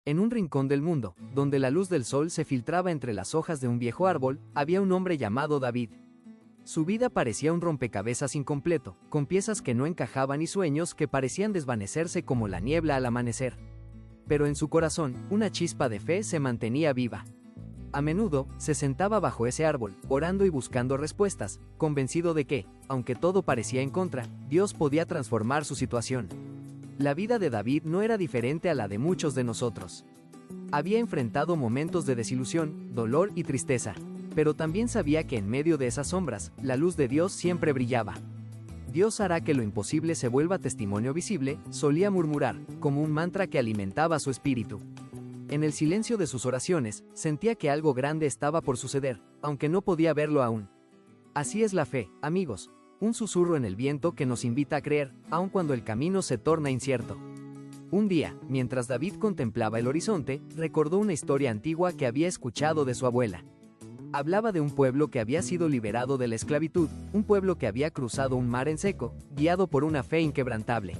En un rincón del mundo, donde la luz del sol se filtraba entre las hojas de un viejo árbol, había un hombre llamado David. Su vida parecía un rompecabezas incompleto, con piezas que no encajaban y sueños que parecían desvanecerse como la niebla al amanecer. Pero en su corazón, una chispa de fe se mantenía viva. A menudo, se sentaba bajo ese árbol, orando y buscando respuestas, convencido de que, aunque todo parecía en contra, Dios podía transformar su situación. La vida de David no era diferente a la de muchos de nosotros. Había enfrentado momentos de desilusión, dolor y tristeza, pero también sabía que en medio de esas sombras, la luz de Dios siempre brillaba. Dios hará que lo imposible se vuelva testimonio visible, solía murmurar, como un mantra que alimentaba su espíritu. En el silencio de sus oraciones, sentía que algo grande estaba por suceder, aunque no podía verlo aún. Así es la fe, amigos. Un susurro en el viento que nos invita a creer, aun cuando el camino se torna incierto. Un día, mientras David contemplaba el horizonte, recordó una historia antigua que había escuchado de su abuela. Hablaba de un pueblo que había sido liberado de la esclavitud, un pueblo que había cruzado un mar en seco, guiado por una fe inquebrantable.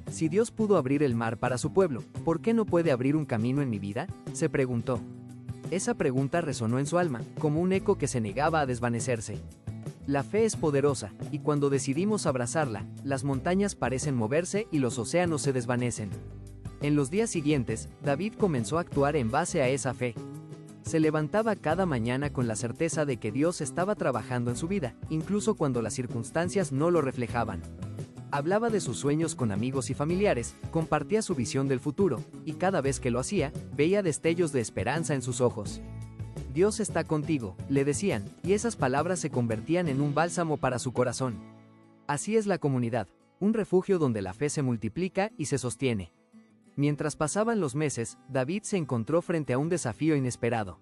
Si Dios pudo abrir el mar para su pueblo, ¿por qué no puede abrir un camino en mi vida?, se preguntó. Esa pregunta resonó en su alma, como un eco que se negaba a desvanecerse. La fe es poderosa, y cuando decidimos abrazarla, las montañas parecen moverse y los océanos se desvanecen. En los días siguientes, David comenzó a actuar en base a esa fe. Se levantaba cada mañana con la certeza de que Dios estaba trabajando en su vida, incluso cuando las circunstancias no lo reflejaban. Hablaba de sus sueños con amigos y familiares, compartía su visión del futuro, y cada vez que lo hacía, veía destellos de esperanza en sus ojos. Dios está contigo, le decían, y esas palabras se convertían en un bálsamo para su corazón. Así es la comunidad, un refugio donde la fe se multiplica y se sostiene. Mientras pasaban los meses, David se encontró frente a un desafío inesperado.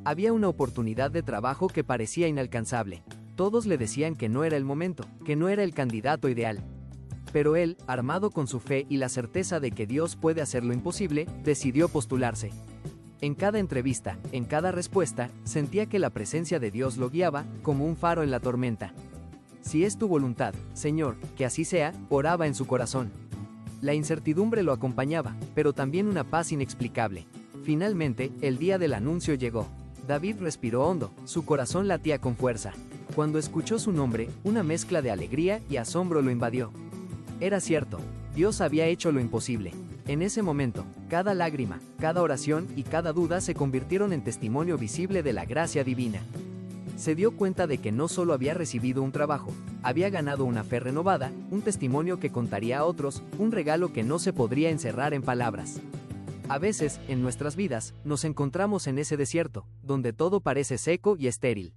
Había una oportunidad de trabajo que parecía inalcanzable. Todos le decían que no era el momento, que no era el candidato ideal. Pero él, armado con su fe y la certeza de que Dios puede hacer lo imposible, decidió postularse. En cada entrevista, en cada respuesta, sentía que la presencia de Dios lo guiaba, como un faro en la tormenta. Si es tu voluntad, Señor, que así sea, oraba en su corazón. La incertidumbre lo acompañaba, pero también una paz inexplicable. Finalmente, el día del anuncio llegó. David respiró hondo, su corazón latía con fuerza. Cuando escuchó su nombre, una mezcla de alegría y asombro lo invadió. Era cierto, Dios había hecho lo imposible. En ese momento, cada lágrima, cada oración y cada duda se convirtieron en testimonio visible de la gracia divina. Se dio cuenta de que no solo había recibido un trabajo, había ganado una fe renovada, un testimonio que contaría a otros, un regalo que no se podría encerrar en palabras. A veces, en nuestras vidas, nos encontramos en ese desierto, donde todo parece seco y estéril.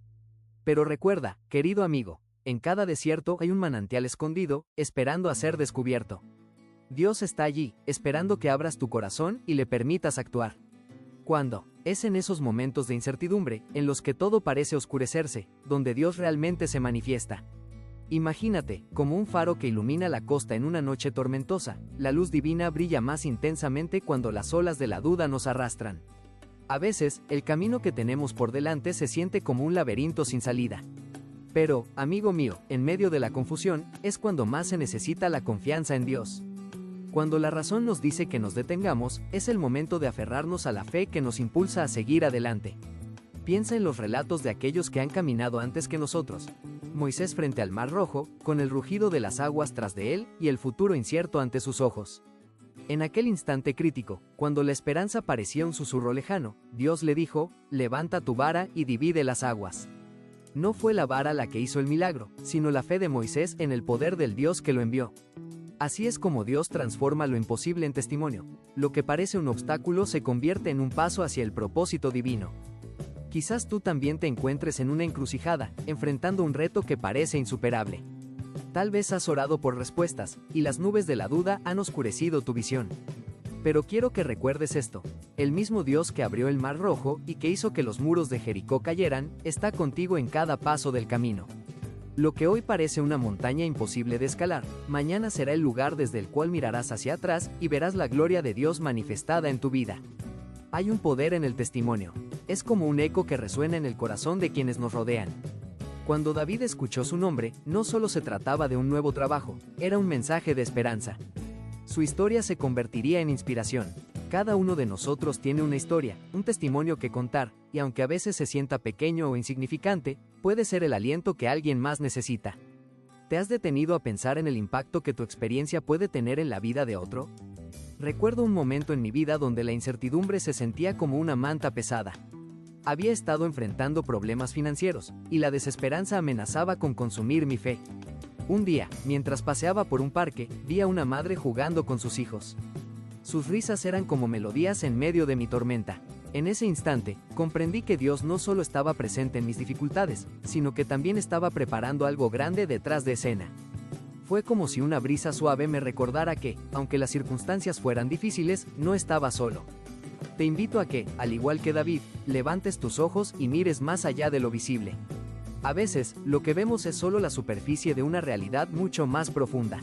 Pero recuerda, querido amigo, en cada desierto hay un manantial escondido, esperando a ser descubierto. Dios está allí, esperando que abras tu corazón y le permitas actuar. ¿Cuándo? Es en esos momentos de incertidumbre, en los que todo parece oscurecerse, donde Dios realmente se manifiesta. Imagínate, como un faro que ilumina la costa en una noche tormentosa, la luz divina brilla más intensamente cuando las olas de la duda nos arrastran. A veces, el camino que tenemos por delante se siente como un laberinto sin salida. Pero, amigo mío, en medio de la confusión, es cuando más se necesita la confianza en Dios. Cuando la razón nos dice que nos detengamos, es el momento de aferrarnos a la fe que nos impulsa a seguir adelante. Piensa en los relatos de aquellos que han caminado antes que nosotros. Moisés frente al Mar Rojo, con el rugido de las aguas tras de él y el futuro incierto ante sus ojos. En aquel instante crítico, cuando la esperanza parecía un susurro lejano, Dios le dijo, levanta tu vara y divide las aguas. No fue la vara la que hizo el milagro, sino la fe de Moisés en el poder del Dios que lo envió. Así es como Dios transforma lo imposible en testimonio. Lo que parece un obstáculo se convierte en un paso hacia el propósito divino. Quizás tú también te encuentres en una encrucijada, enfrentando un reto que parece insuperable. Tal vez has orado por respuestas, y las nubes de la duda han oscurecido tu visión. Pero quiero que recuerdes esto. El mismo Dios que abrió el Mar Rojo y que hizo que los muros de Jericó cayeran, está contigo en cada paso del camino. Lo que hoy parece una montaña imposible de escalar, mañana será el lugar desde el cual mirarás hacia atrás y verás la gloria de Dios manifestada en tu vida. Hay un poder en el testimonio. Es como un eco que resuena en el corazón de quienes nos rodean. Cuando David escuchó su nombre, no solo se trataba de un nuevo trabajo, era un mensaje de esperanza. Su historia se convertiría en inspiración. Cada uno de nosotros tiene una historia, un testimonio que contar, y aunque a veces se sienta pequeño o insignificante, puede ser el aliento que alguien más necesita. ¿Te has detenido a pensar en el impacto que tu experiencia puede tener en la vida de otro? Recuerdo un momento en mi vida donde la incertidumbre se sentía como una manta pesada. Había estado enfrentando problemas financieros, y la desesperanza amenazaba con consumir mi fe. Un día, mientras paseaba por un parque, vi a una madre jugando con sus hijos. Sus risas eran como melodías en medio de mi tormenta. En ese instante, comprendí que Dios no solo estaba presente en mis dificultades, sino que también estaba preparando algo grande detrás de escena. Fue como si una brisa suave me recordara que, aunque las circunstancias fueran difíciles, no estaba solo. Te invito a que, al igual que David, levantes tus ojos y mires más allá de lo visible. A veces, lo que vemos es solo la superficie de una realidad mucho más profunda.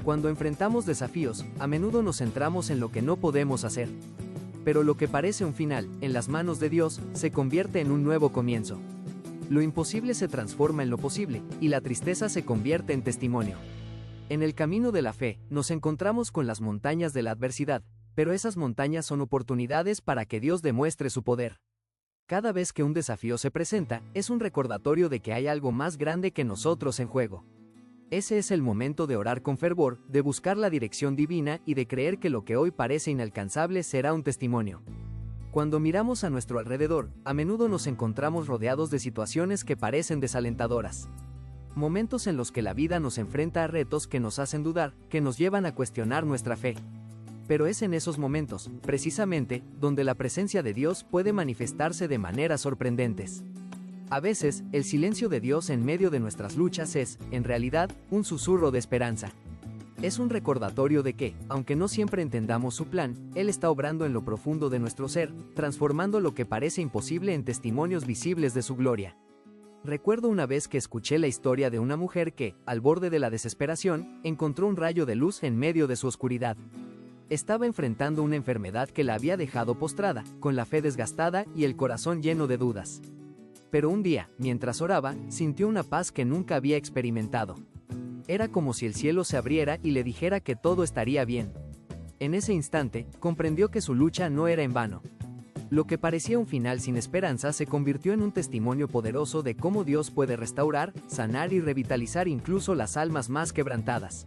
Cuando enfrentamos desafíos, a menudo nos centramos en lo que no podemos hacer. Pero lo que parece un final, en las manos de Dios, se convierte en un nuevo comienzo. Lo imposible se transforma en lo posible, y la tristeza se convierte en testimonio. En el camino de la fe, nos encontramos con las montañas de la adversidad, pero esas montañas son oportunidades para que Dios demuestre su poder. Cada vez que un desafío se presenta, es un recordatorio de que hay algo más grande que nosotros en juego. Ese es el momento de orar con fervor, de buscar la dirección divina y de creer que lo que hoy parece inalcanzable será un testimonio. Cuando miramos a nuestro alrededor, a menudo nos encontramos rodeados de situaciones que parecen desalentadoras. Momentos en los que la vida nos enfrenta a retos que nos hacen dudar, que nos llevan a cuestionar nuestra fe. Pero es en esos momentos, precisamente, donde la presencia de Dios puede manifestarse de maneras sorprendentes. A veces, el silencio de Dios en medio de nuestras luchas es, en realidad, un susurro de esperanza. Es un recordatorio de que, aunque no siempre entendamos su plan, Él está obrando en lo profundo de nuestro ser, transformando lo que parece imposible en testimonios visibles de su gloria. Recuerdo una vez que escuché la historia de una mujer que, al borde de la desesperación, encontró un rayo de luz en medio de su oscuridad. Estaba enfrentando una enfermedad que la había dejado postrada, con la fe desgastada y el corazón lleno de dudas. Pero un día, mientras oraba, sintió una paz que nunca había experimentado. Era como si el cielo se abriera y le dijera que todo estaría bien. En ese instante, comprendió que su lucha no era en vano. Lo que parecía un final sin esperanza se convirtió en un testimonio poderoso de cómo Dios puede restaurar, sanar y revitalizar incluso las almas más quebrantadas.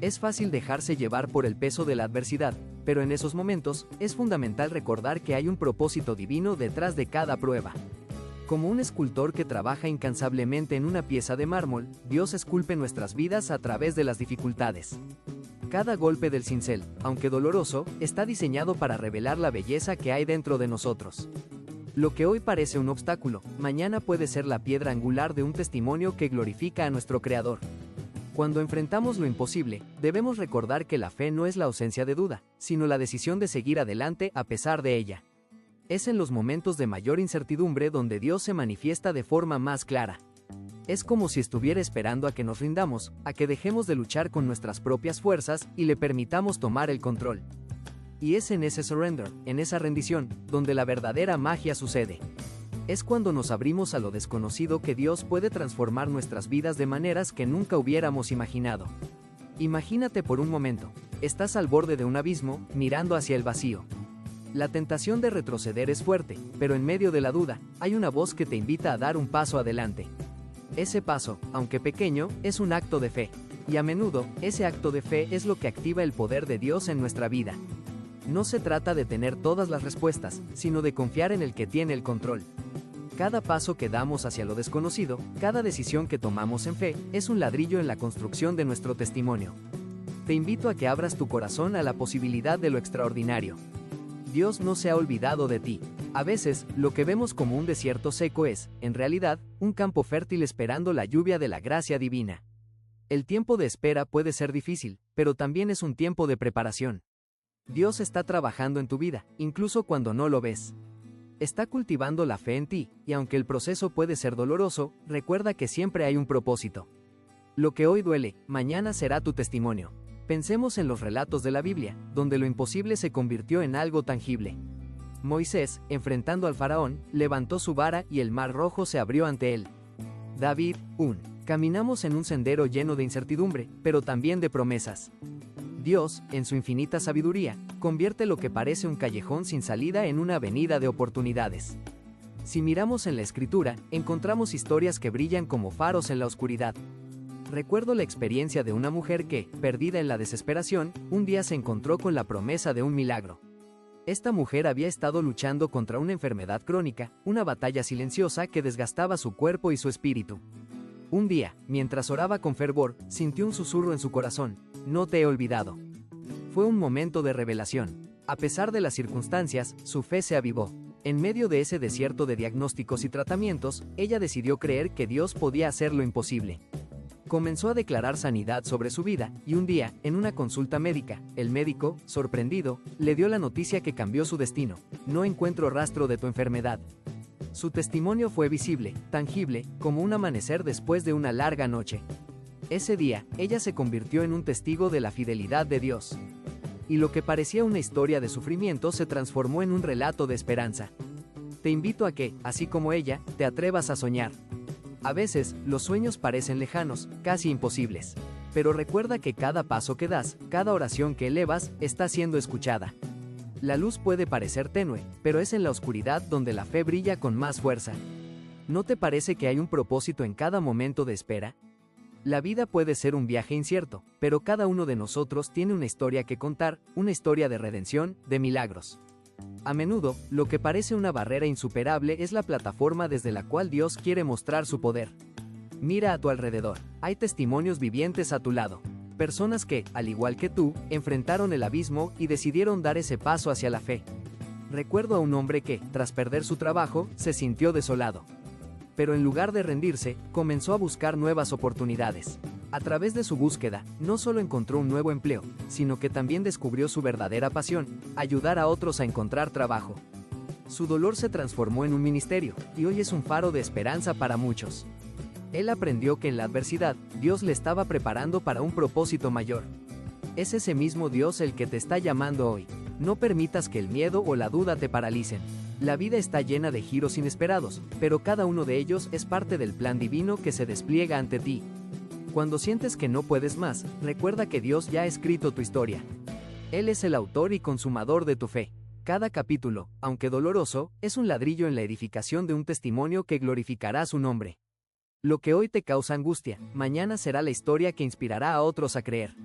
Es fácil dejarse llevar por el peso de la adversidad, pero en esos momentos, es fundamental recordar que hay un propósito divino detrás de cada prueba. Como un escultor que trabaja incansablemente en una pieza de mármol, Dios esculpe nuestras vidas a través de las dificultades. Cada golpe del cincel, aunque doloroso, está diseñado para revelar la belleza que hay dentro de nosotros. Lo que hoy parece un obstáculo, mañana puede ser la piedra angular de un testimonio que glorifica a nuestro Creador. Cuando enfrentamos lo imposible, debemos recordar que la fe no es la ausencia de duda, sino la decisión de seguir adelante a pesar de ella. Es en los momentos de mayor incertidumbre donde Dios se manifiesta de forma más clara. Es como si estuviera esperando a que nos rindamos, a que dejemos de luchar con nuestras propias fuerzas y le permitamos tomar el control. Y es en ese surrender, en esa rendición, donde la verdadera magia sucede. Es cuando nos abrimos a lo desconocido que Dios puede transformar nuestras vidas de maneras que nunca hubiéramos imaginado. Imagínate por un momento, estás al borde de un abismo, mirando hacia el vacío. La tentación de retroceder es fuerte, pero en medio de la duda, hay una voz que te invita a dar un paso adelante. Ese paso, aunque pequeño, es un acto de fe, y a menudo, ese acto de fe es lo que activa el poder de Dios en nuestra vida. No se trata de tener todas las respuestas, sino de confiar en el que tiene el control. Cada paso que damos hacia lo desconocido, cada decisión que tomamos en fe, es un ladrillo en la construcción de nuestro testimonio. Te invito a que abras tu corazón a la posibilidad de lo extraordinario. Dios no se ha olvidado de ti. A veces, lo que vemos como un desierto seco es, en realidad, un campo fértil esperando la lluvia de la gracia divina. El tiempo de espera puede ser difícil, pero también es un tiempo de preparación. Dios está trabajando en tu vida, incluso cuando no lo ves. Está cultivando la fe en ti, y aunque el proceso puede ser doloroso, recuerda que siempre hay un propósito. Lo que hoy duele, mañana será tu testimonio. Pensemos en los relatos de la Biblia, donde lo imposible se convirtió en algo tangible. Moisés, enfrentando al faraón, levantó su vara y el mar rojo se abrió ante él. David, caminamos en un sendero lleno de incertidumbre, pero también de promesas. Dios, en su infinita sabiduría, convierte lo que parece un callejón sin salida en una avenida de oportunidades. Si miramos en la Escritura, encontramos historias que brillan como faros en la oscuridad. Recuerdo la experiencia de una mujer que, perdida en la desesperación, un día se encontró con la promesa de un milagro. Esta mujer había estado luchando contra una enfermedad crónica, una batalla silenciosa que desgastaba su cuerpo y su espíritu. Un día, mientras oraba con fervor, sintió un susurro en su corazón: "No te he olvidado". Fue un momento de revelación. A pesar de las circunstancias, su fe se avivó. En medio de ese desierto de diagnósticos y tratamientos, ella decidió creer que Dios podía hacer lo imposible. Comenzó a declarar sanidad sobre su vida, y un día, en una consulta médica, el médico, sorprendido, le dio la noticia que cambió su destino: "No encuentro rastro de tu enfermedad". Su testimonio fue visible, tangible, como un amanecer después de una larga noche. Ese día, ella se convirtió en un testigo de la fidelidad de Dios. Y lo que parecía una historia de sufrimiento se transformó en un relato de esperanza. Te invito a que, así como ella, te atrevas a soñar. A veces, los sueños parecen lejanos, casi imposibles. Pero recuerda que cada paso que das, cada oración que elevas, está siendo escuchada. La luz puede parecer tenue, pero es en la oscuridad donde la fe brilla con más fuerza. ¿No te parece que hay un propósito en cada momento de espera? La vida puede ser un viaje incierto, pero cada uno de nosotros tiene una historia que contar, una historia de redención, de milagros. A menudo, lo que parece una barrera insuperable es la plataforma desde la cual Dios quiere mostrar su poder. Mira a tu alrededor, hay testimonios vivientes a tu lado. Personas que, al igual que tú, enfrentaron el abismo y decidieron dar ese paso hacia la fe. Recuerdo a un hombre que, tras perder su trabajo, se sintió desolado. Pero en lugar de rendirse, comenzó a buscar nuevas oportunidades. A través de su búsqueda, no solo encontró un nuevo empleo, sino que también descubrió su verdadera pasión: ayudar a otros a encontrar trabajo. Su dolor se transformó en un ministerio, y hoy es un faro de esperanza para muchos. Él aprendió que en la adversidad, Dios le estaba preparando para un propósito mayor. Es ese mismo Dios el que te está llamando hoy. No permitas que el miedo o la duda te paralicen. La vida está llena de giros inesperados, pero cada uno de ellos es parte del plan divino que se despliega ante ti. Cuando sientes que no puedes más, recuerda que Dios ya ha escrito tu historia. Él es el autor y consumador de tu fe. Cada capítulo, aunque doloroso, es un ladrillo en la edificación de un testimonio que glorificará su nombre. Lo que hoy te causa angustia, mañana será la historia que inspirará a otros a creer.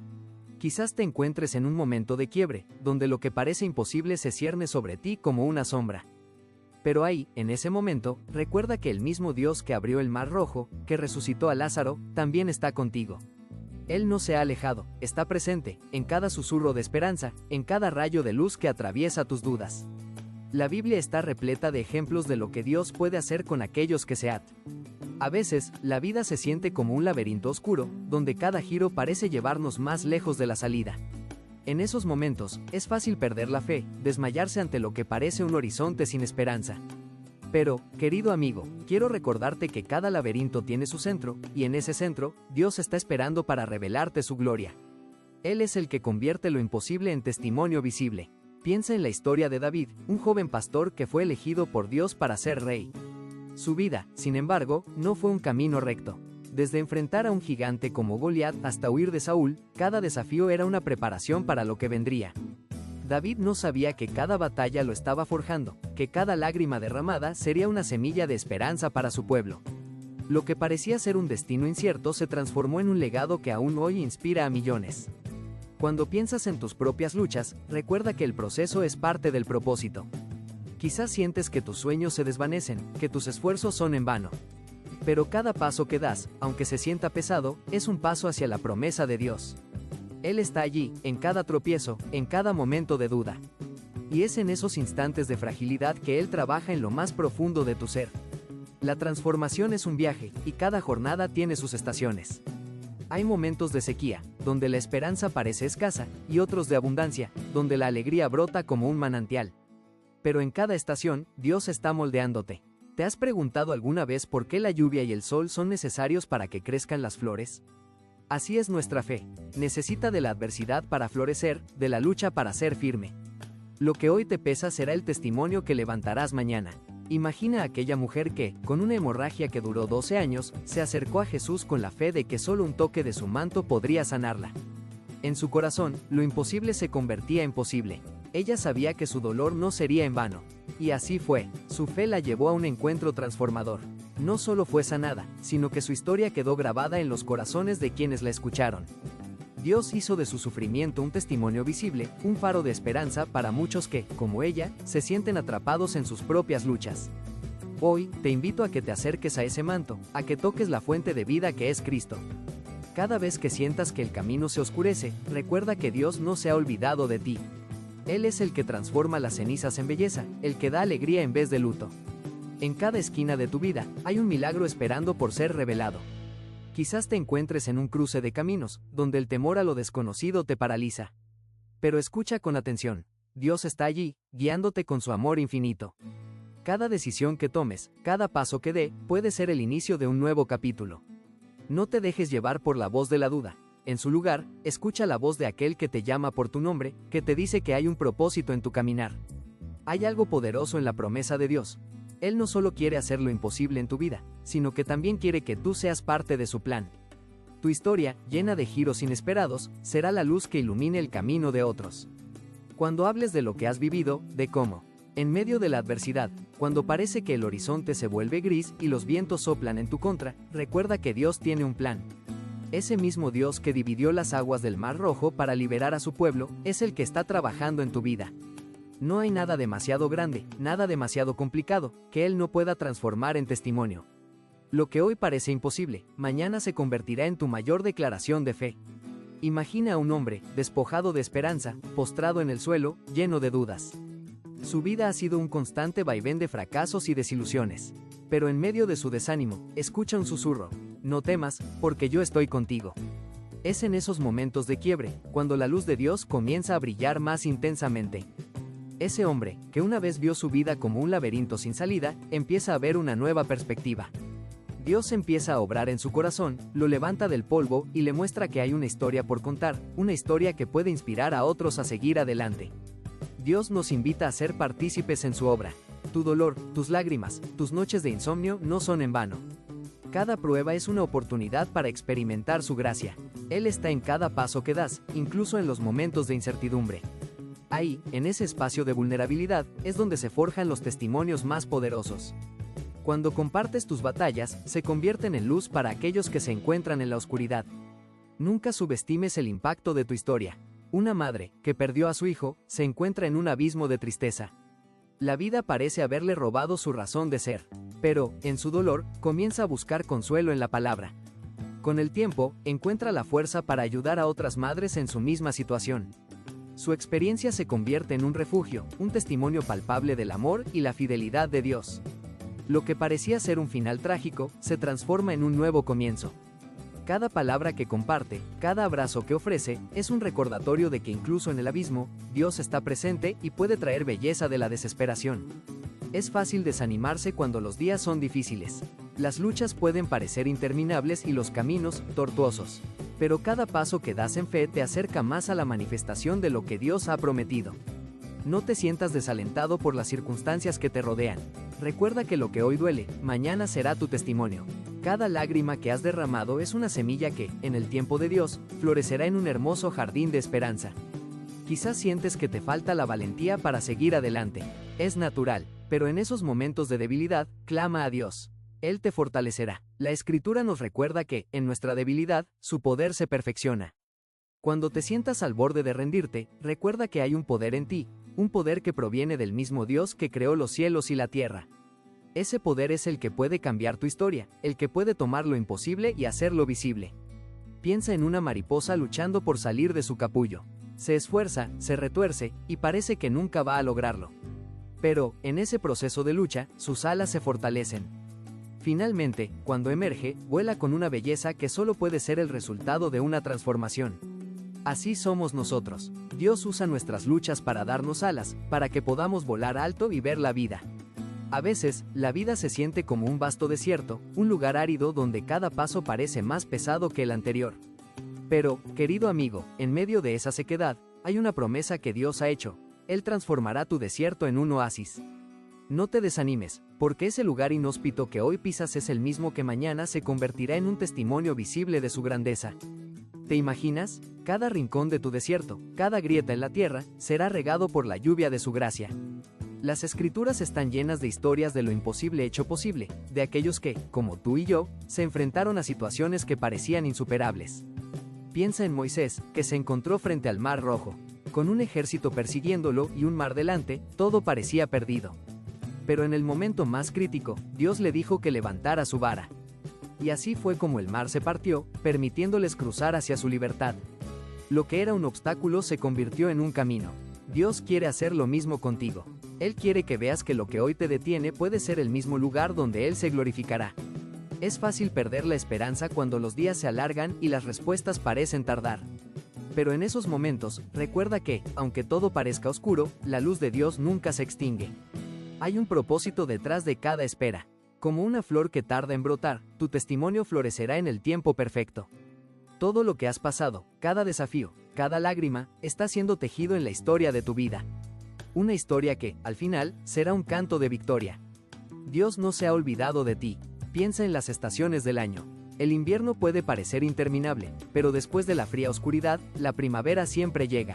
Quizás te encuentres en un momento de quiebre, donde lo que parece imposible se cierne sobre ti como una sombra. Pero ahí, en ese momento, recuerda que el mismo Dios que abrió el mar rojo, que resucitó a Lázaro, también está contigo. Él no se ha alejado, está presente, en cada susurro de esperanza, en cada rayo de luz que atraviesa tus dudas. La Biblia está repleta de ejemplos de lo que Dios puede hacer con aquellos que se atan. A veces, la vida se siente como un laberinto oscuro, donde cada giro parece llevarnos más lejos de la salida. En esos momentos, es fácil perder la fe, desmayarse ante lo que parece un horizonte sin esperanza. Pero, querido amigo, quiero recordarte que cada laberinto tiene su centro, y en ese centro, Dios está esperando para revelarte su gloria. Él es el que convierte lo imposible en testimonio visible. Piensa en la historia de David, un joven pastor que fue elegido por Dios para ser rey. Su vida, sin embargo, no fue un camino recto. Desde enfrentar a un gigante como Goliat hasta huir de Saúl, cada desafío era una preparación para lo que vendría. David no sabía que cada batalla lo estaba forjando, que cada lágrima derramada sería una semilla de esperanza para su pueblo. Lo que parecía ser un destino incierto se transformó en un legado que aún hoy inspira a millones. Cuando piensas en tus propias luchas, recuerda que el proceso es parte del propósito. Quizás sientes que tus sueños se desvanecen, que tus esfuerzos son en vano. Pero cada paso que das, aunque se sienta pesado, es un paso hacia la promesa de Dios. Él está allí, en cada tropiezo, en cada momento de duda. Y es en esos instantes de fragilidad que Él trabaja en lo más profundo de tu ser. La transformación es un viaje, y cada jornada tiene sus estaciones. Hay momentos de sequía, donde la esperanza parece escasa, y otros de abundancia, donde la alegría brota como un manantial. Pero en cada estación, Dios está moldeándote. ¿Te has preguntado alguna vez por qué la lluvia y el sol son necesarios para que crezcan las flores? Así es nuestra fe. Necesita de la adversidad para florecer, de la lucha para ser firme. Lo que hoy te pesa será el testimonio que levantarás mañana. Imagina a aquella mujer que, con una hemorragia que duró 12 años, se acercó a Jesús con la fe de que solo un toque de su manto podría sanarla. En su corazón, lo imposible se convertía en posible. Ella sabía que su dolor no sería en vano. Y así fue, su fe la llevó a un encuentro transformador. No solo fue sanada, sino que su historia quedó grabada en los corazones de quienes la escucharon. Dios hizo de su sufrimiento un testimonio visible, un faro de esperanza para muchos que, como ella, se sienten atrapados en sus propias luchas. Hoy, te invito a que te acerques a ese manto, a que toques la fuente de vida que es Cristo. Cada vez que sientas que el camino se oscurece, recuerda que Dios no se ha olvidado de ti. Él es el que transforma las cenizas en belleza, el que da alegría en vez de luto. En cada esquina de tu vida, hay un milagro esperando por ser revelado. Quizás te encuentres en un cruce de caminos, donde el temor a lo desconocido te paraliza. Pero escucha con atención. Dios está allí, guiándote con su amor infinito. Cada decisión que tomes, cada paso que dé, puede ser el inicio de un nuevo capítulo. No te dejes llevar por la voz de la duda. En su lugar, escucha la voz de aquel que te llama por tu nombre, que te dice que hay un propósito en tu caminar. Hay algo poderoso en la promesa de Dios. Él no solo quiere hacer lo imposible en tu vida, sino que también quiere que tú seas parte de su plan. Tu historia, llena de giros inesperados, será la luz que ilumine el camino de otros. Cuando hables de lo que has vivido, de cómo, en medio de la adversidad, cuando parece que el horizonte se vuelve gris y los vientos soplan en tu contra, recuerda que Dios tiene un plan. Ese mismo Dios que dividió las aguas del Mar Rojo para liberar a su pueblo, es el que está trabajando en tu vida. No hay nada demasiado grande, nada demasiado complicado, que Él no pueda transformar en testimonio. Lo que hoy parece imposible, mañana se convertirá en tu mayor declaración de fe. Imagina a un hombre, despojado de esperanza, postrado en el suelo, lleno de dudas. Su vida ha sido un constante vaivén de fracasos y desilusiones. Pero en medio de su desánimo, escucha un susurro: no temas, porque yo estoy contigo. Es en esos momentos de quiebre, cuando la luz de Dios comienza a brillar más intensamente. Ese hombre, que una vez vio su vida como un laberinto sin salida, empieza a ver una nueva perspectiva. Dios empieza a obrar en su corazón, lo levanta del polvo y le muestra que hay una historia por contar, una historia que puede inspirar a otros a seguir adelante. Dios nos invita a ser partícipes en su obra. Tu dolor, tus lágrimas, tus noches de insomnio no son en vano. Cada prueba es una oportunidad para experimentar su gracia. Él está en cada paso que das, incluso en los momentos de incertidumbre. Ahí, en ese espacio de vulnerabilidad, es donde se forjan los testimonios más poderosos. Cuando compartes tus batallas, se convierten en luz para aquellos que se encuentran en la oscuridad. Nunca subestimes el impacto de tu historia. Una madre, que perdió a su hijo, se encuentra en un abismo de tristeza. La vida parece haberle robado su razón de ser, pero, en su dolor, comienza a buscar consuelo en la palabra. Con el tiempo, encuentra la fuerza para ayudar a otras madres en su misma situación. Su experiencia se convierte en un refugio, un testimonio palpable del amor y la fidelidad de Dios. Lo que parecía ser un final trágico, se transforma en un nuevo comienzo. Cada palabra que comparte, cada abrazo que ofrece, es un recordatorio de que incluso en el abismo, Dios está presente y puede traer belleza de la desesperación. Es fácil desanimarse cuando los días son difíciles. Las luchas pueden parecer interminables y los caminos, tortuosos. Pero cada paso que das en fe te acerca más a la manifestación de lo que Dios ha prometido. No te sientas desalentado por las circunstancias que te rodean. Recuerda que lo que hoy duele, mañana será tu testimonio. Cada lágrima que has derramado es una semilla que, en el tiempo de Dios, florecerá en un hermoso jardín de esperanza. Quizás sientes que te falta la valentía para seguir adelante. Es natural, pero en esos momentos de debilidad, clama a Dios. Él te fortalecerá. La Escritura nos recuerda que, en nuestra debilidad, su poder se perfecciona. Cuando te sientas al borde de rendirte, recuerda que hay un poder en ti, un poder que proviene del mismo Dios que creó los cielos y la tierra. Ese poder es el que puede cambiar tu historia, el que puede tomar lo imposible y hacerlo visible. Piensa en una mariposa luchando por salir de su capullo. Se esfuerza, se retuerce, y parece que nunca va a lograrlo. Pero, en ese proceso de lucha, sus alas se fortalecen. Finalmente, cuando emerge, vuela con una belleza que solo puede ser el resultado de una transformación. Así somos nosotros. Dios usa nuestras luchas para darnos alas, para que podamos volar alto y ver la vida. A veces, la vida se siente como un vasto desierto, un lugar árido donde cada paso parece más pesado que el anterior. Pero, querido amigo, en medio de esa sequedad, hay una promesa que Dios ha hecho. Él transformará tu desierto en un oasis. No te desanimes, porque ese lugar inhóspito que hoy pisas es el mismo que mañana se convertirá en un testimonio visible de su grandeza. ¿Te imaginas? Cada rincón de tu desierto, cada grieta en la tierra, será regado por la lluvia de su gracia. Las escrituras están llenas de historias de lo imposible hecho posible, de aquellos que, como tú y yo, se enfrentaron a situaciones que parecían insuperables. Piensa en Moisés, que se encontró frente al Mar Rojo. Con un ejército persiguiéndolo y un mar delante, todo parecía perdido. Pero en el momento más crítico, Dios le dijo que levantara su vara. Y así fue como el mar se partió, permitiéndoles cruzar hacia su libertad. Lo que era un obstáculo se convirtió en un camino. Dios quiere hacer lo mismo contigo. Él quiere que veas que lo que hoy te detiene puede ser el mismo lugar donde Él se glorificará. Es fácil perder la esperanza cuando los días se alargan y las respuestas parecen tardar. Pero en esos momentos, recuerda que, aunque todo parezca oscuro, la luz de Dios nunca se extingue. Hay un propósito detrás de cada espera. Como una flor que tarda en brotar, tu testimonio florecerá en el tiempo perfecto. Todo lo que has pasado, cada desafío, cada lágrima, está siendo tejido en la historia de tu vida. Una historia que, al final, será un canto de victoria. Dios no se ha olvidado de ti. Piensa en las estaciones del año. El invierno puede parecer interminable, pero después de la fría oscuridad, la primavera siempre llega.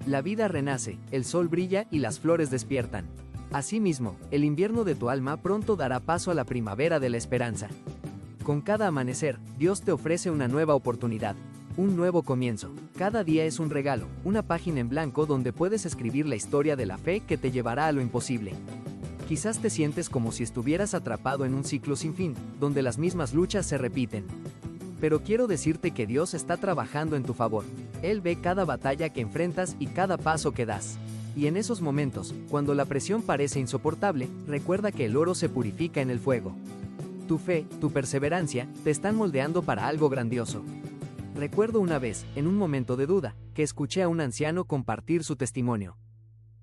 La vida renace, el sol brilla y las flores despiertan. Asimismo, el invierno de tu alma pronto dará paso a la primavera de la esperanza. Con cada amanecer, Dios te ofrece una nueva oportunidad, un nuevo comienzo. Cada día es un regalo, una página en blanco donde puedes escribir la historia de la fe que te llevará a lo imposible. Quizás te sientes como si estuvieras atrapado en un ciclo sin fin, donde las mismas luchas se repiten. Pero quiero decirte que Dios está trabajando en tu favor. Él ve cada batalla que enfrentas y cada paso que das. Y en esos momentos, cuando la presión parece insoportable, recuerda que el oro se purifica en el fuego. Tu fe, tu perseverancia, te están moldeando para algo grandioso. Recuerdo una vez, en un momento de duda, que escuché a un anciano compartir su testimonio.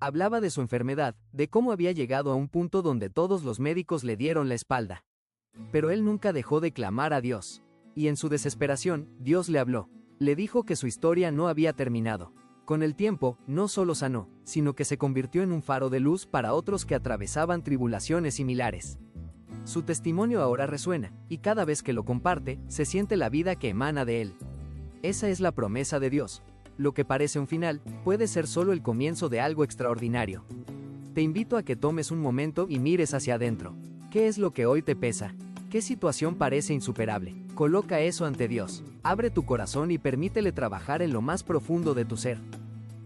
Hablaba de su enfermedad, de cómo había llegado a un punto donde todos los médicos le dieron la espalda. Pero él nunca dejó de clamar a Dios. Y en su desesperación, Dios le habló. Le dijo que su historia no había terminado. Con el tiempo, no solo sanó, sino que se convirtió en un faro de luz para otros que atravesaban tribulaciones similares. Su testimonio ahora resuena, y cada vez que lo comparte, se siente la vida que emana de él. Esa es la promesa de Dios. Lo que parece un final, puede ser solo el comienzo de algo extraordinario. Te invito a que tomes un momento y mires hacia adentro. ¿Qué es lo que hoy te pesa? ¿Qué situación parece insuperable? Coloca eso ante Dios. Abre tu corazón y permítele trabajar en lo más profundo de tu ser.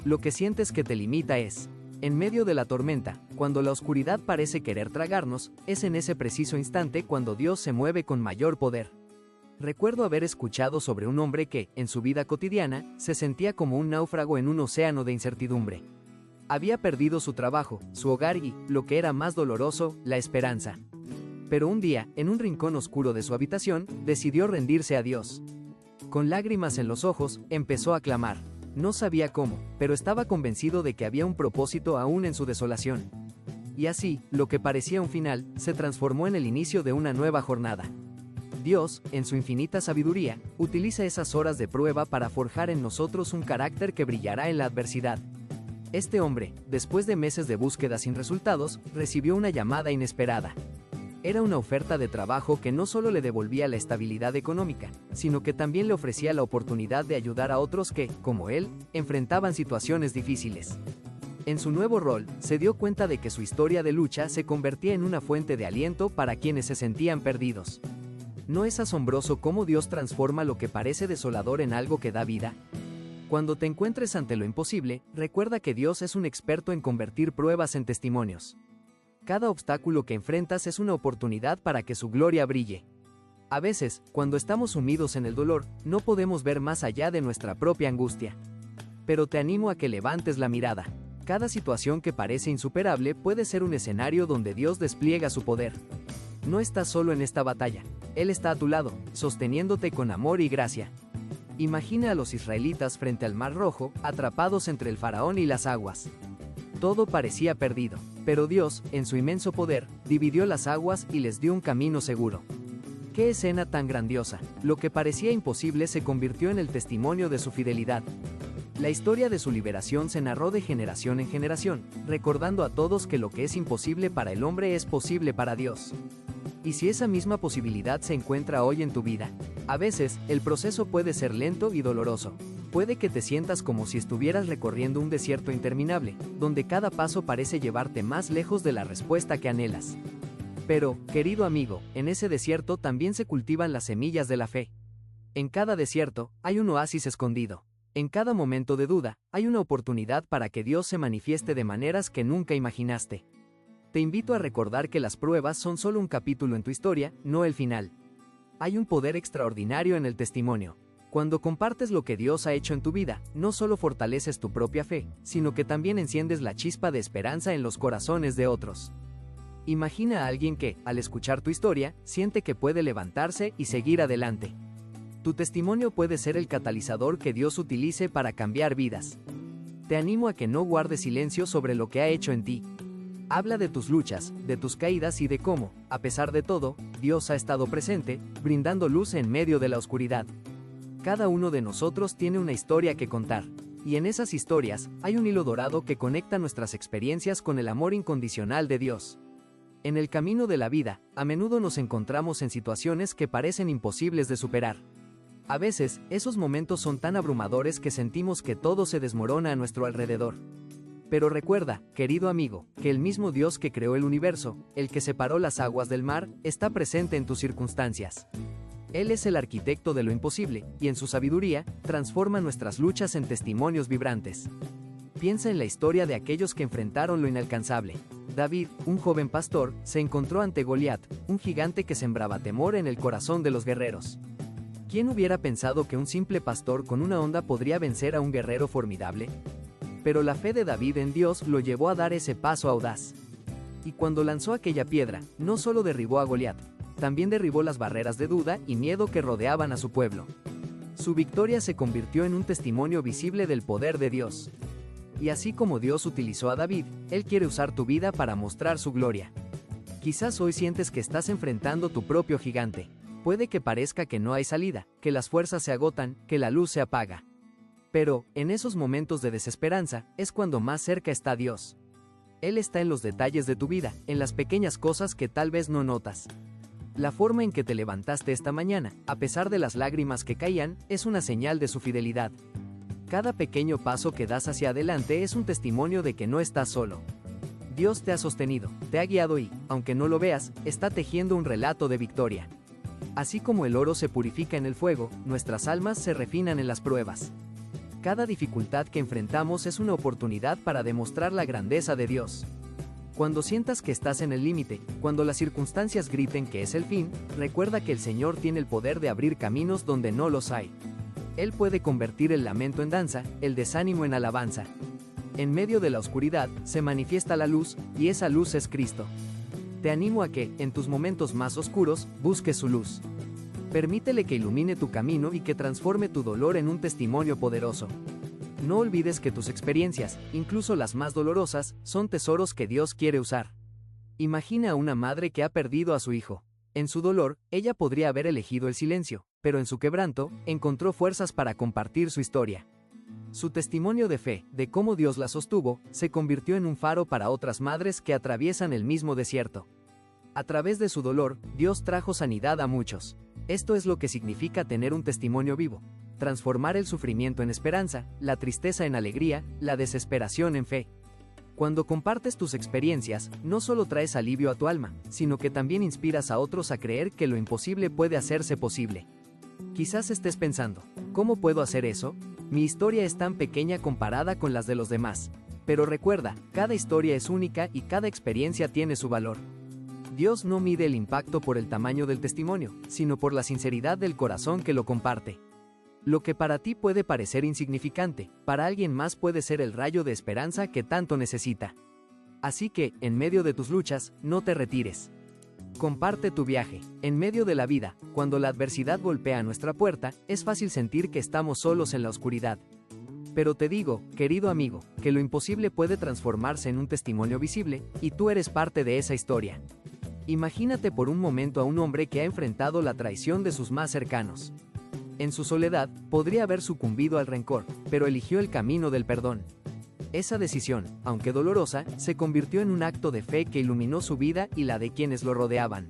Lo que sientes que te limita es, en medio de la tormenta, cuando la oscuridad parece querer tragarnos, es en ese preciso instante cuando Dios se mueve con mayor poder. Recuerdo haber escuchado sobre un hombre que, en su vida cotidiana, se sentía como un náufrago en un océano de incertidumbre. Había perdido su trabajo, su hogar y, lo que era más doloroso, la esperanza. Pero un día, en un rincón oscuro de su habitación, decidió rendirse a Dios. Con lágrimas en los ojos, empezó a clamar. No sabía cómo, pero estaba convencido de que había un propósito aún en su desolación. Y así, lo que parecía un final, se transformó en el inicio de una nueva jornada. Dios, en su infinita sabiduría, utiliza esas horas de prueba para forjar en nosotros un carácter que brillará en la adversidad. Este hombre, después de meses de búsqueda sin resultados, recibió una llamada inesperada. Era una oferta de trabajo que no solo le devolvía la estabilidad económica, sino que también le ofrecía la oportunidad de ayudar a otros que, como él, enfrentaban situaciones difíciles. En su nuevo rol, se dio cuenta de que su historia de lucha se convertía en una fuente de aliento para quienes se sentían perdidos. ¿No es asombroso cómo Dios transforma lo que parece desolador en algo que da vida? Cuando te encuentres ante lo imposible, recuerda que Dios es un experto en convertir pruebas en testimonios. Cada obstáculo que enfrentas es una oportunidad para que su gloria brille. A veces, cuando estamos sumidos en el dolor, no podemos ver más allá de nuestra propia angustia. Pero te animo a que levantes la mirada. Cada situación que parece insuperable puede ser un escenario donde Dios despliega su poder. No estás solo en esta batalla. Él está a tu lado, sosteniéndote con amor y gracia. Imagina a los israelitas frente al Mar Rojo, atrapados entre el faraón y las aguas. Todo parecía perdido, pero Dios, en su inmenso poder, dividió las aguas y les dio un camino seguro. ¡Qué escena tan grandiosa! Lo que parecía imposible se convirtió en el testimonio de su fidelidad. La historia de su liberación se narró de generación en generación, recordando a todos que lo que es imposible para el hombre es posible para Dios. ¿Y si esa misma posibilidad se encuentra hoy en tu vida? A veces, el proceso puede ser lento y doloroso. Puede que te sientas como si estuvieras recorriendo un desierto interminable, donde cada paso parece llevarte más lejos de la respuesta que anhelas. Pero, querido amigo, en ese desierto también se cultivan las semillas de la fe. En cada desierto, hay un oasis escondido. En cada momento de duda, hay una oportunidad para que Dios se manifieste de maneras que nunca imaginaste. Te invito a recordar que las pruebas son solo un capítulo en tu historia, no el final. Hay un poder extraordinario en el testimonio. Cuando compartes lo que Dios ha hecho en tu vida, no solo fortaleces tu propia fe, sino que también enciendes la chispa de esperanza en los corazones de otros. Imagina a alguien que, al escuchar tu historia, siente que puede levantarse y seguir adelante. Tu testimonio puede ser el catalizador que Dios utilice para cambiar vidas. Te animo a que no guardes silencio sobre lo que ha hecho en ti. Habla de tus luchas, de tus caídas y de cómo, a pesar de todo, Dios ha estado presente, brindando luz en medio de la oscuridad. Cada uno de nosotros tiene una historia que contar, y en esas historias hay un hilo dorado que conecta nuestras experiencias con el amor incondicional de Dios. En el camino de la vida, a menudo nos encontramos en situaciones que parecen imposibles de superar. A veces, esos momentos son tan abrumadores que sentimos que todo se desmorona a nuestro alrededor. Pero recuerda, querido amigo, que el mismo Dios que creó el universo, el que separó las aguas del mar, está presente en tus circunstancias. Él es el arquitecto de lo imposible, y en su sabiduría, transforma nuestras luchas en testimonios vibrantes. Piensa en la historia de aquellos que enfrentaron lo inalcanzable. David, un joven pastor, se encontró ante Goliat, un gigante que sembraba temor en el corazón de los guerreros. ¿Quién hubiera pensado que un simple pastor con una honda podría vencer a un guerrero formidable? Pero la fe de David en Dios lo llevó a dar ese paso audaz. Y cuando lanzó aquella piedra, no solo derribó a Goliat, también derribó las barreras de duda y miedo que rodeaban a su pueblo. Su victoria se convirtió en un testimonio visible del poder de Dios. Y así como Dios utilizó a David, Él quiere usar tu vida para mostrar su gloria. Quizás hoy sientes que estás enfrentando tu propio gigante. Puede que parezca que no hay salida, que las fuerzas se agotan, que la luz se apaga. Pero, en esos momentos de desesperanza, es cuando más cerca está Dios. Él está en los detalles de tu vida, en las pequeñas cosas que tal vez no notas. La forma en que te levantaste esta mañana, a pesar de las lágrimas que caían, es una señal de su fidelidad. Cada pequeño paso que das hacia adelante es un testimonio de que no estás solo. Dios te ha sostenido, te ha guiado y, aunque no lo veas, está tejiendo un relato de victoria. Así como el oro se purifica en el fuego, nuestras almas se refinan en las pruebas. Cada dificultad que enfrentamos es una oportunidad para demostrar la grandeza de Dios. Cuando sientas que estás en el límite, cuando las circunstancias griten que es el fin, recuerda que el Señor tiene el poder de abrir caminos donde no los hay. Él puede convertir el lamento en danza, el desánimo en alabanza. En medio de la oscuridad, se manifiesta la luz, y esa luz es Cristo. Te animo a que, en tus momentos más oscuros, busques su luz. Permítele que ilumine tu camino y que transforme tu dolor en un testimonio poderoso. No olvides que tus experiencias, incluso las más dolorosas, son tesoros que Dios quiere usar. Imagina a una madre que ha perdido a su hijo. En su dolor, ella podría haber elegido el silencio, pero en su quebranto, encontró fuerzas para compartir su historia. Su testimonio de fe, de cómo Dios la sostuvo, se convirtió en un faro para otras madres que atraviesan el mismo desierto. A través de su dolor, Dios trajo sanidad a muchos. Esto es lo que significa tener un testimonio vivo. Transformar el sufrimiento en esperanza, la tristeza en alegría, la desesperación en fe. Cuando compartes tus experiencias, no solo traes alivio a tu alma, sino que también inspiras a otros a creer que lo imposible puede hacerse posible. Quizás estés pensando, ¿cómo puedo hacer eso? Mi historia es tan pequeña comparada con las de los demás. Pero recuerda, cada historia es única y cada experiencia tiene su valor. Dios no mide el impacto por el tamaño del testimonio, sino por la sinceridad del corazón que lo comparte. Lo que para ti puede parecer insignificante, para alguien más puede ser el rayo de esperanza que tanto necesita. Así que, en medio de tus luchas, no te retires. Comparte tu viaje. En medio de la vida, cuando la adversidad golpea nuestra puerta, es fácil sentir que estamos solos en la oscuridad. Pero te digo, querido amigo, que lo imposible puede transformarse en un testimonio visible, y tú eres parte de esa historia. Imagínate por un momento a un hombre que ha enfrentado la traición de sus más cercanos. En su soledad, podría haber sucumbido al rencor, pero eligió el camino del perdón. Esa decisión, aunque dolorosa, se convirtió en un acto de fe que iluminó su vida y la de quienes lo rodeaban.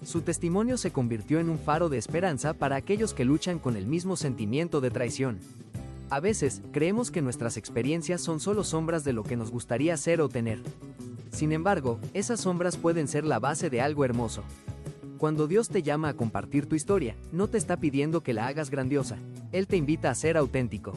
Su testimonio se convirtió en un faro de esperanza para aquellos que luchan con el mismo sentimiento de traición. A veces, creemos que nuestras experiencias son solo sombras de lo que nos gustaría ser o tener. Sin embargo, esas sombras pueden ser la base de algo hermoso. Cuando Dios te llama a compartir tu historia, no te está pidiendo que la hagas grandiosa, Él te invita a ser auténtico.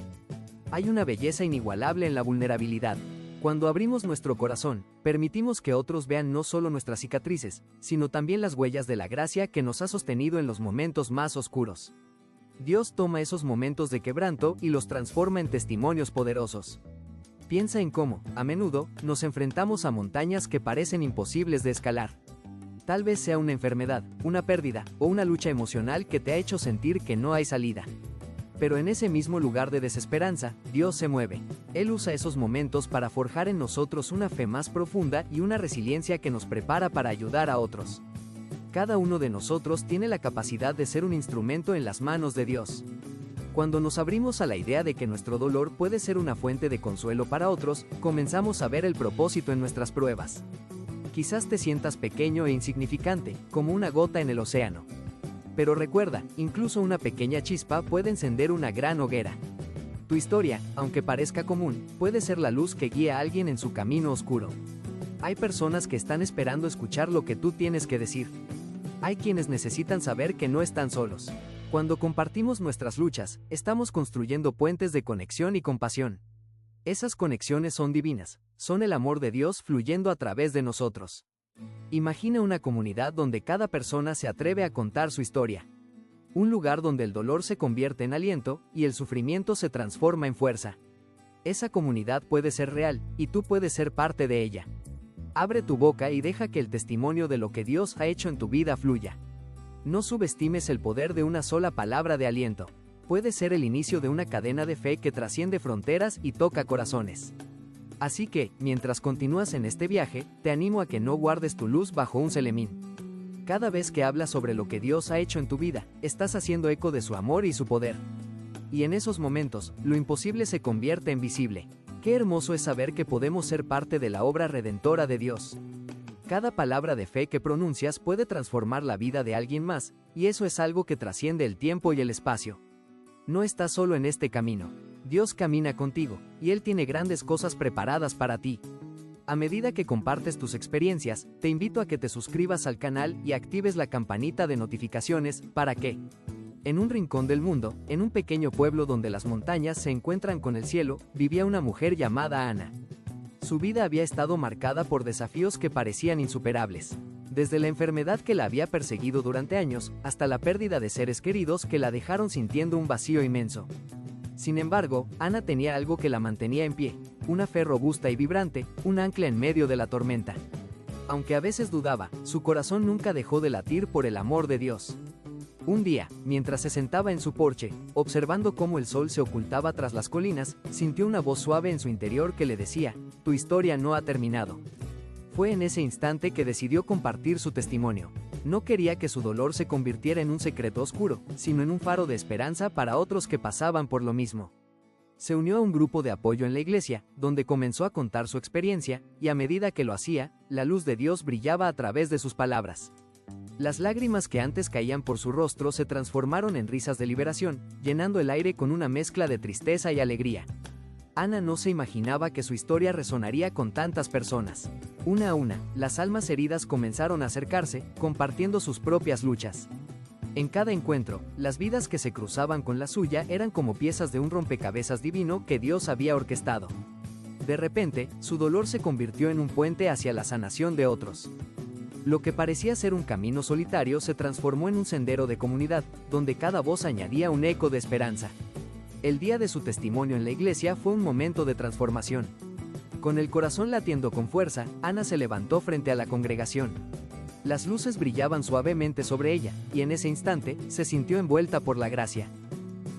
Hay una belleza inigualable en la vulnerabilidad. Cuando abrimos nuestro corazón, permitimos que otros vean no solo nuestras cicatrices, sino también las huellas de la gracia que nos ha sostenido en los momentos más oscuros. Dios toma esos momentos de quebranto y los transforma en testimonios poderosos. Piensa en cómo, a menudo, nos enfrentamos a montañas que parecen imposibles de escalar. Tal vez sea una enfermedad, una pérdida o una lucha emocional que te ha hecho sentir que no hay salida. Pero en ese mismo lugar de desesperanza, Dios se mueve. Él usa esos momentos para forjar en nosotros una fe más profunda y una resiliencia que nos prepara para ayudar a otros. Cada uno de nosotros tiene la capacidad de ser un instrumento en las manos de Dios. Cuando nos abrimos a la idea de que nuestro dolor puede ser una fuente de consuelo para otros, comenzamos a ver el propósito en nuestras pruebas. Quizás te sientas pequeño e insignificante, como una gota en el océano. Pero recuerda, incluso una pequeña chispa puede encender una gran hoguera. Tu historia, aunque parezca común, puede ser la luz que guía a alguien en su camino oscuro. Hay personas que están esperando escuchar lo que tú tienes que decir. Hay quienes necesitan saber que no están solos. Cuando compartimos nuestras luchas, estamos construyendo puentes de conexión y compasión. Esas conexiones son divinas, son el amor de Dios fluyendo a través de nosotros. Imagina una comunidad donde cada persona se atreve a contar su historia. Un lugar donde el dolor se convierte en aliento y el sufrimiento se transforma en fuerza. Esa comunidad puede ser real, y tú puedes ser parte de ella. Abre tu boca y deja que el testimonio de lo que Dios ha hecho en tu vida fluya. No subestimes el poder de una sola palabra de aliento. Puede ser el inicio de una cadena de fe que trasciende fronteras y toca corazones. Así que, mientras continúas en este viaje, te animo a que no guardes tu luz bajo un celemín. Cada vez que hablas sobre lo que Dios ha hecho en tu vida, estás haciendo eco de su amor y su poder. Y en esos momentos, lo imposible se convierte en visible. Qué hermoso es saber que podemos ser parte de la obra redentora de Dios. Cada palabra de fe que pronuncias puede transformar la vida de alguien más, y eso es algo que trasciende el tiempo y el espacio. No estás solo en este camino. Dios camina contigo, y Él tiene grandes cosas preparadas para ti. A medida que compartes tus experiencias, te invito a que te suscribas al canal y actives la campanita de notificaciones, para que, en un rincón del mundo, en un pequeño pueblo donde las montañas se encuentran con el cielo, vivía una mujer llamada Ana. Su vida había estado marcada por desafíos que parecían insuperables. Desde la enfermedad que la había perseguido durante años, hasta la pérdida de seres queridos que la dejaron sintiendo un vacío inmenso. Sin embargo, Ana tenía algo que la mantenía en pie, una fe robusta y vibrante, un ancla en medio de la tormenta. Aunque a veces dudaba, su corazón nunca dejó de latir por el amor de Dios. Un día, mientras se sentaba en su porche, observando cómo el sol se ocultaba tras las colinas, sintió una voz suave en su interior que le decía: "Tu historia no ha terminado". Fue en ese instante que decidió compartir su testimonio. No quería que su dolor se convirtiera en un secreto oscuro, sino en un faro de esperanza para otros que pasaban por lo mismo. Se unió a un grupo de apoyo en la iglesia, donde comenzó a contar su experiencia, y a medida que lo hacía, la luz de Dios brillaba a través de sus palabras. Las lágrimas que antes caían por su rostro se transformaron en risas de liberación, llenando el aire con una mezcla de tristeza y alegría. Ana no se imaginaba que su historia resonaría con tantas personas. Una a una, las almas heridas comenzaron a acercarse, compartiendo sus propias luchas. En cada encuentro, las vidas que se cruzaban con la suya eran como piezas de un rompecabezas divino que Dios había orquestado. De repente, su dolor se convirtió en un puente hacia la sanación de otros. Lo que parecía ser un camino solitario se transformó en un sendero de comunidad, donde cada voz añadía un eco de esperanza. El día de su testimonio en la iglesia fue un momento de transformación. Con el corazón latiendo con fuerza, Ana se levantó frente a la congregación. Las luces brillaban suavemente sobre ella, y en ese instante, se sintió envuelta por la gracia.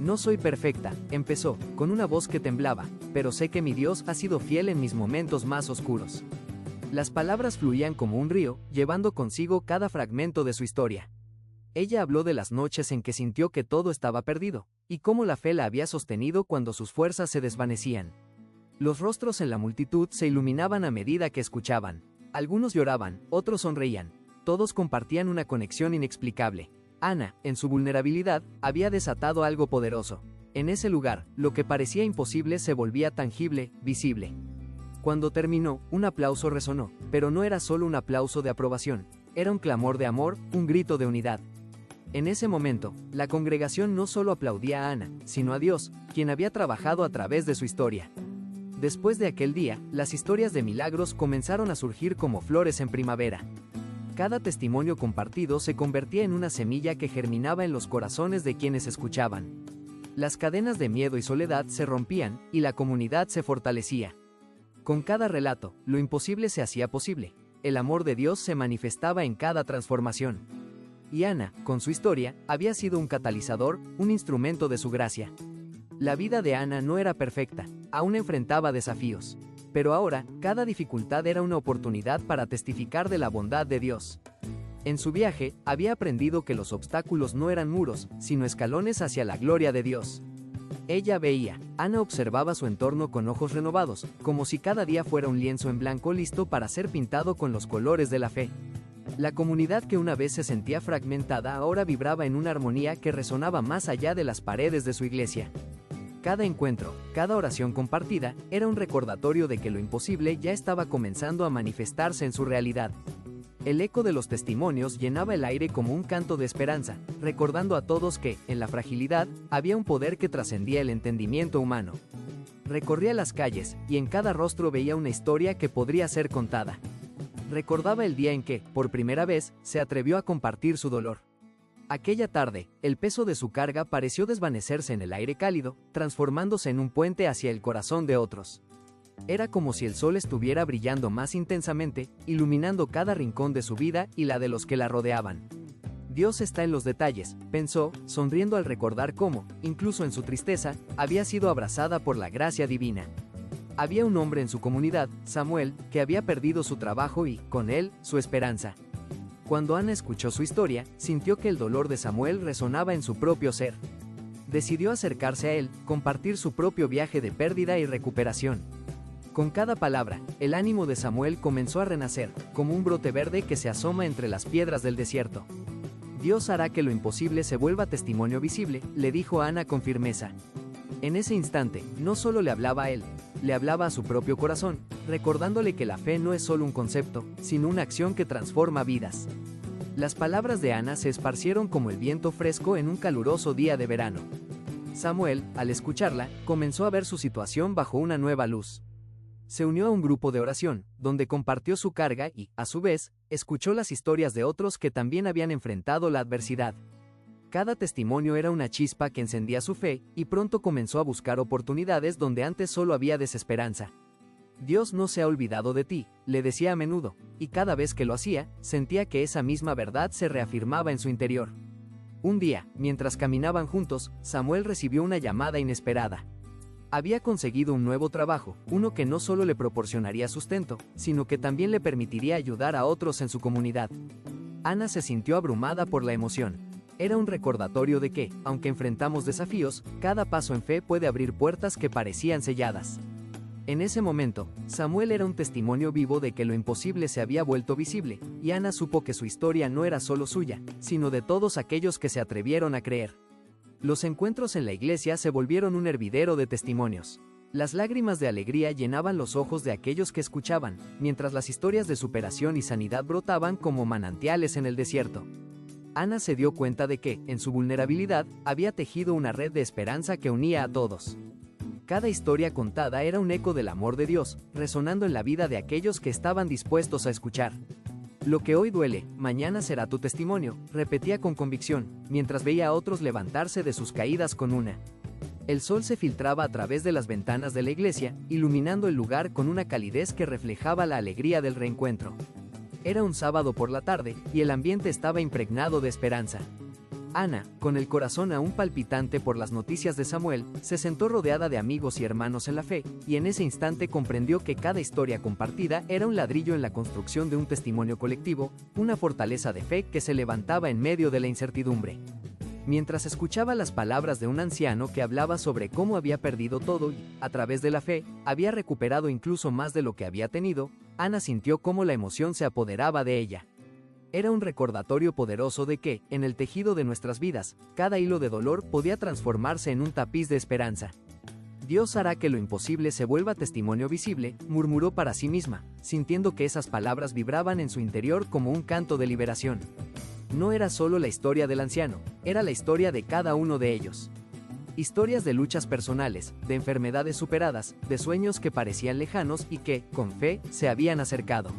"No soy perfecta", empezó, con una voz que temblaba, "pero sé que mi Dios ha sido fiel en mis momentos más oscuros". Las palabras fluían como un río, llevando consigo cada fragmento de su historia. Ella habló de las noches en que sintió que todo estaba perdido, y cómo la fe la había sostenido cuando sus fuerzas se desvanecían. Los rostros en la multitud se iluminaban a medida que escuchaban. Algunos lloraban, otros sonreían. Todos compartían una conexión inexplicable. Ana, en su vulnerabilidad, había desatado algo poderoso. En ese lugar, lo que parecía imposible se volvía tangible, visible. Cuando terminó, un aplauso resonó, pero no era solo un aplauso de aprobación, era un clamor de amor, un grito de unidad. En ese momento, la congregación no solo aplaudía a Ana, sino a Dios, quien había trabajado a través de su historia. Después de aquel día, las historias de milagros comenzaron a surgir como flores en primavera. Cada testimonio compartido se convertía en una semilla que germinaba en los corazones de quienes escuchaban. Las cadenas de miedo y soledad se rompían, y la comunidad se fortalecía. Con cada relato, lo imposible se hacía posible. El amor de Dios se manifestaba en cada transformación. Y Ana, con su historia, había sido un catalizador, un instrumento de su gracia. La vida de Ana no era perfecta, aún enfrentaba desafíos. Pero ahora, cada dificultad era una oportunidad para testificar de la bondad de Dios. En su viaje, había aprendido que los obstáculos no eran muros, sino escalones hacia la gloria de Dios. Ella veía, Ana observaba su entorno con ojos renovados, como si cada día fuera un lienzo en blanco listo para ser pintado con los colores de la fe. La comunidad que una vez se sentía fragmentada ahora vibraba en una armonía que resonaba más allá de las paredes de su iglesia. Cada encuentro, cada oración compartida, era un recordatorio de que lo imposible ya estaba comenzando a manifestarse en su realidad. El eco de los testimonios llenaba el aire como un canto de esperanza, recordando a todos que, en la fragilidad, había un poder que trascendía el entendimiento humano. Recorría las calles, y en cada rostro veía una historia que podría ser contada. Recordaba el día en que, por primera vez, se atrevió a compartir su dolor. Aquella tarde, el peso de su carga pareció desvanecerse en el aire cálido, transformándose en un puente hacia el corazón de otros. Era como si el sol estuviera brillando más intensamente, iluminando cada rincón de su vida y la de los que la rodeaban. Dios está en los detalles, pensó, sonriendo al recordar cómo, incluso en su tristeza, había sido abrazada por la gracia divina. Había un hombre en su comunidad, Samuel, que había perdido su trabajo y, con él, su esperanza. Cuando Ana escuchó su historia, sintió que el dolor de Samuel resonaba en su propio ser. Decidió acercarse a él, compartir su propio viaje de pérdida y recuperación. Con cada palabra, el ánimo de Samuel comenzó a renacer, como un brote verde que se asoma entre las piedras del desierto. Dios hará que lo imposible se vuelva testimonio visible, le dijo Ana con firmeza. En ese instante, no solo le hablaba a él, le hablaba a su propio corazón, recordándole que la fe no es solo un concepto, sino una acción que transforma vidas. Las palabras de Ana se esparcieron como el viento fresco en un caluroso día de verano. Samuel, al escucharla, comenzó a ver su situación bajo una nueva luz. Se unió a un grupo de oración, donde compartió su carga y, a su vez, escuchó las historias de otros que también habían enfrentado la adversidad. Cada testimonio era una chispa que encendía su fe, y pronto comenzó a buscar oportunidades donde antes solo había desesperanza. Dios no se ha olvidado de ti, le decía a menudo, y cada vez que lo hacía, sentía que esa misma verdad se reafirmaba en su interior. Un día, mientras caminaban juntos, Samuel recibió una llamada inesperada. Había conseguido un nuevo trabajo, uno que no solo le proporcionaría sustento, sino que también le permitiría ayudar a otros en su comunidad. Ana se sintió abrumada por la emoción. Era un recordatorio de que, aunque enfrentamos desafíos, cada paso en fe puede abrir puertas que parecían selladas. En ese momento, Samuel era un testimonio vivo de que lo imposible se había vuelto visible, y Ana supo que su historia no era solo suya, sino de todos aquellos que se atrevieron a creer. Los encuentros en la iglesia se volvieron un hervidero de testimonios. Las lágrimas de alegría llenaban los ojos de aquellos que escuchaban, mientras las historias de superación y sanidad brotaban como manantiales en el desierto. Ana se dio cuenta de que, en su vulnerabilidad, había tejido una red de esperanza que unía a todos. Cada historia contada era un eco del amor de Dios, resonando en la vida de aquellos que estaban dispuestos a escuchar. Lo que hoy duele, mañana será tu testimonio, repetía con convicción, mientras veía a otros levantarse de sus caídas con una. El sol se filtraba a través de las ventanas de la iglesia, iluminando el lugar con una calidez que reflejaba la alegría del reencuentro. Era un sábado por la tarde, y el ambiente estaba impregnado de esperanza. Ana, con el corazón aún palpitante por las noticias de Samuel, se sentó rodeada de amigos y hermanos en la fe, y en ese instante comprendió que cada historia compartida era un ladrillo en la construcción de un testimonio colectivo, una fortaleza de fe que se levantaba en medio de la incertidumbre. Mientras escuchaba las palabras de un anciano que hablaba sobre cómo había perdido todo y, a través de la fe, había recuperado incluso más de lo que había tenido, Ana sintió cómo la emoción se apoderaba de ella. Era un recordatorio poderoso de que, en el tejido de nuestras vidas, cada hilo de dolor podía transformarse en un tapiz de esperanza. Dios hará que lo imposible se vuelva testimonio visible, murmuró para sí misma, sintiendo que esas palabras vibraban en su interior como un canto de liberación. No era solo la historia del anciano, era la historia de cada uno de ellos. Historias de luchas personales, de enfermedades superadas, de sueños que parecían lejanos y que, con fe, se habían acercado.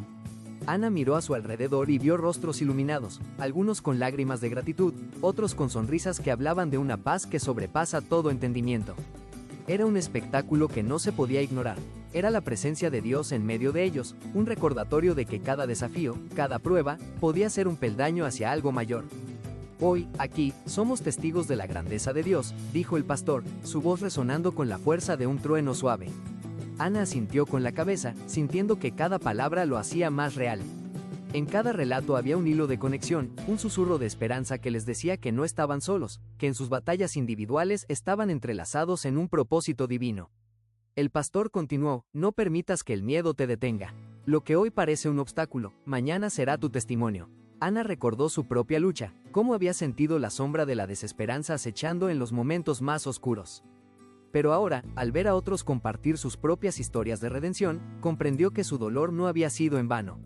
Ana miró a su alrededor y vio rostros iluminados, algunos con lágrimas de gratitud, otros con sonrisas que hablaban de una paz que sobrepasa todo entendimiento. Era un espectáculo que no se podía ignorar. Era la presencia de Dios en medio de ellos, un recordatorio de que cada desafío, cada prueba, podía ser un peldaño hacia algo mayor. Hoy, aquí, somos testigos de la grandeza de Dios, dijo el pastor, su voz resonando con la fuerza de un trueno suave. Ana asintió con la cabeza, sintiendo que cada palabra lo hacía más real. En cada relato había un hilo de conexión, un susurro de esperanza que les decía que no estaban solos, que en sus batallas individuales estaban entrelazados en un propósito divino. El pastor continuó, no permitas que el miedo te detenga. Lo que hoy parece un obstáculo, mañana será tu testimonio. Ana recordó su propia lucha, cómo había sentido la sombra de la desesperanza acechando en los momentos más oscuros. Pero ahora, al ver a otros compartir sus propias historias de redención, comprendió que su dolor no había sido en vano.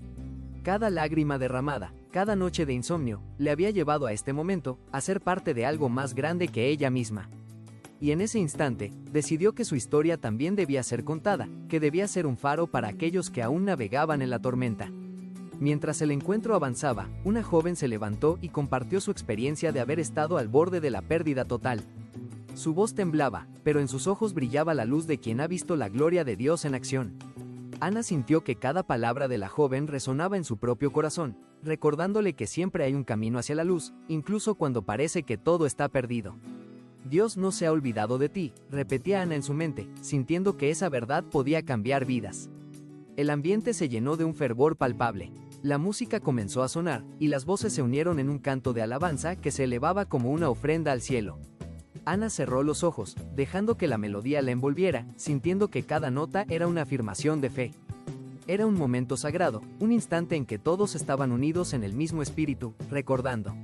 Cada lágrima derramada, cada noche de insomnio, le había llevado a este momento, a ser parte de algo más grande que ella misma. Y en ese instante, decidió que su historia también debía ser contada, que debía ser un faro para aquellos que aún navegaban en la tormenta. Mientras el encuentro avanzaba, una joven se levantó y compartió su experiencia de haber estado al borde de la pérdida total. Su voz temblaba, pero en sus ojos brillaba la luz de quien ha visto la gloria de Dios en acción. Ana sintió que cada palabra de la joven resonaba en su propio corazón, recordándole que siempre hay un camino hacia la luz, incluso cuando parece que todo está perdido. Dios no se ha olvidado de ti, repetía Ana en su mente, sintiendo que esa verdad podía cambiar vidas. El ambiente se llenó de un fervor palpable. La música comenzó a sonar, y las voces se unieron en un canto de alabanza que se elevaba como una ofrenda al cielo. Ana cerró los ojos, dejando que la melodía la envolviera, sintiendo que cada nota era una afirmación de fe. Era un momento sagrado, un instante en que todos estaban unidos en el mismo espíritu, recordando.